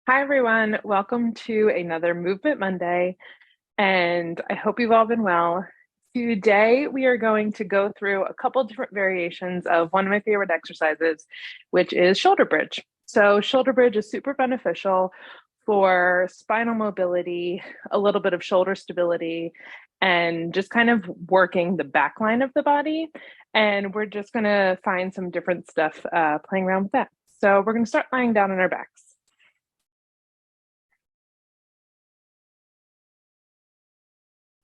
Hi, everyone. Welcome to another Movement Monday, and I hope you've all been well. Today, we are going to go through a couple different variations of one of my favorite exercises, which is shoulder bridge. So, shoulder bridge is super beneficial for spinal mobility, a little bit of shoulder stability, and just kind of working the back line of the body. And we're just going to find some different stuff playing around with that. So, we're going to start lying down on our backs.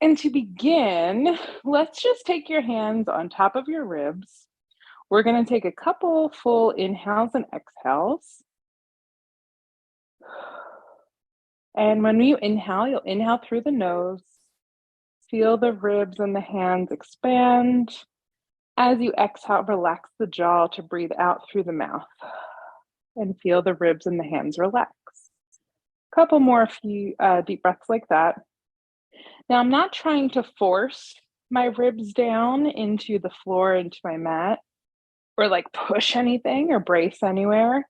And to begin, let's just take your hands on top of your ribs. We're going to take a couple full inhales and exhales. And when you inhale, you'll inhale through the nose. Feel the ribs and the hands expand. As you exhale, relax the jaw to breathe out through the mouth. And feel the ribs and the hands relax. Couple more few deep breaths like that. Now, I'm not trying to force my ribs down into the floor, into my mat, or like push anything or brace anywhere.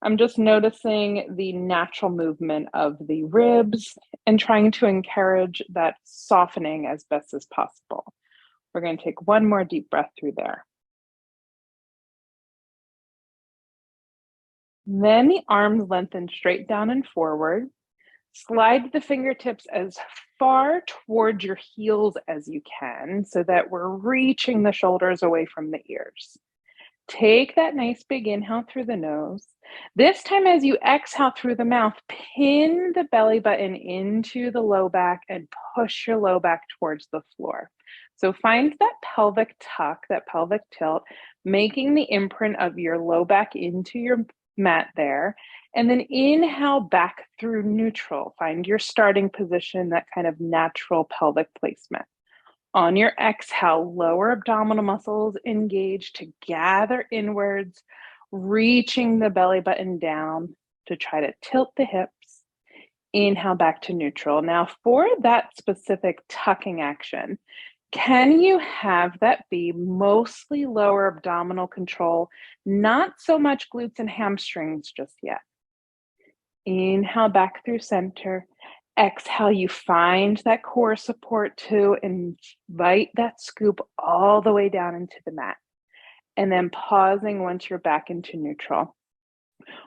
I'm just noticing the natural movement of the ribs and trying to encourage that softening as best as possible. We're going to take one more deep breath through there. Then the arms lengthen straight down and forward. Slide the fingertips as far towards your heels as you can so that we're reaching the shoulders away from the ears. Take that nice big inhale through the nose. This time, as you exhale through the mouth, pin the belly button into the low back and push your low back towards the floor. So find that pelvic tuck, that pelvic tilt, making the imprint of your low back into your mat there. And then inhale back through neutral. Find your starting position, that kind of natural pelvic placement. On your exhale, lower abdominal muscles engage to gather inwards, reaching the belly button down to try to tilt the hips. Inhale back to neutral. Now, for that specific tucking action, can you have that be mostly lower abdominal control, not so much glutes and hamstrings just yet? Inhale back through center. Exhale, you find that core support to invite that scoop all the way down into the mat. And then pausing once you're back into neutral.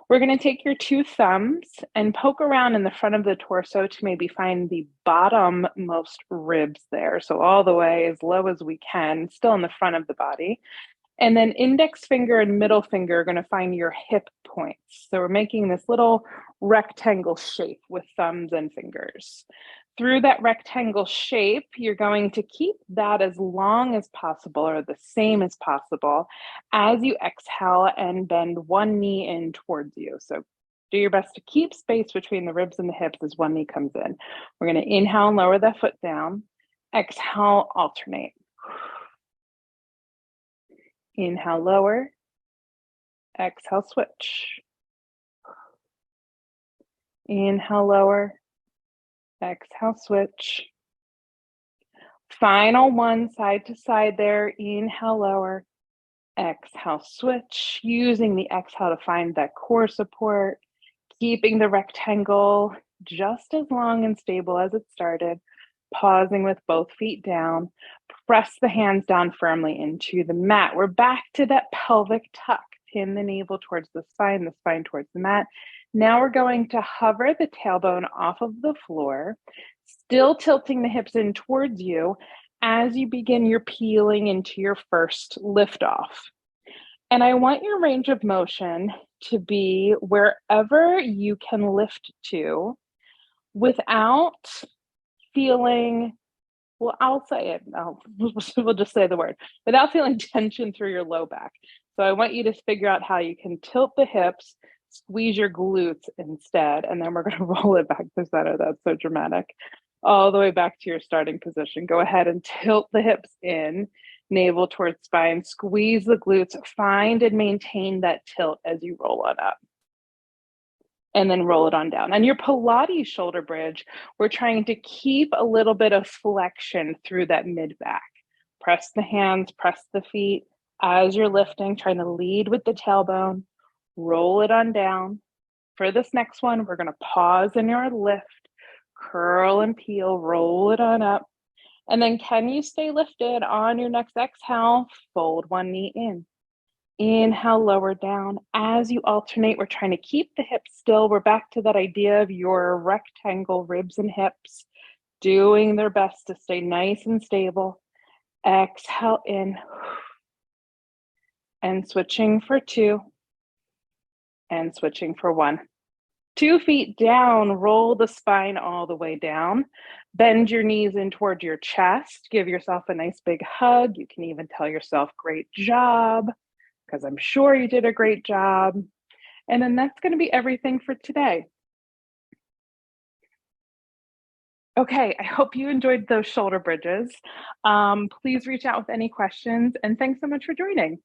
We're going to take your two thumbs and poke around in the front of the torso to maybe find the bottom most ribs there. So all the way as low as we can, still in the front of the body. And then index finger and middle finger are going to find your hip points. So we're making this little rectangle shape with thumbs and fingers. Through that rectangle shape, you're going to keep that as long as possible or the same as possible as you exhale and bend one knee in towards you. So do your best to keep space between the ribs and the hips as one knee comes in. We're going to inhale and lower that foot down. Exhale, alternate. Inhale, lower. Exhale, switch. Inhale, lower. Exhale, switch. Final one, side to side there. Inhale, lower. Exhale, switch. Using the exhale to find that core support. Keeping the rectangle just as long and stable as it started. Pausing with both feet down. Press the hands down firmly into the mat. We're back to that pelvic tuck. Pin the navel towards the spine towards the mat. Now we're going to hover the tailbone off of the floor, still tilting the hips in towards you as you begin your peeling into your first liftoff. And I want your range of motion to be wherever you can lift to without feeling, well, I'll say it. We'll just say the word, without feeling tension through your low back. So I want you to figure out how you can tilt the hips, squeeze your glutes instead, and then we're going to roll it back to center. That's so dramatic. All the way back to your starting position. Go ahead and tilt the hips in, navel towards spine, squeeze the glutes, find and maintain that tilt as you roll on up. And then roll it on down. On your Pilates shoulder bridge, we're trying to keep a little bit of flexion through that mid back. Press the hands, press the feet as you're lifting, trying to lead with the tailbone. Roll it on down. For this next one, we're gonna pause in your lift, curl and peel, roll it on up. And then can you stay lifted on your next exhale? Fold one knee in. Inhale, lower down. As you alternate, we're trying to keep the hips still. We're back to that idea of your rectangle ribs and hips doing their best to stay nice and stable. Exhale in. And switching for two. And switching for one. 2 feet down, roll the spine all the way down. Bend your knees in toward your chest. Give yourself a nice big hug. You can even tell yourself, great job, because I'm sure you did a great job. And then that's going to be everything for today. Okay, I hope you enjoyed those shoulder bridges. Please reach out with any questions, and thanks so much for joining.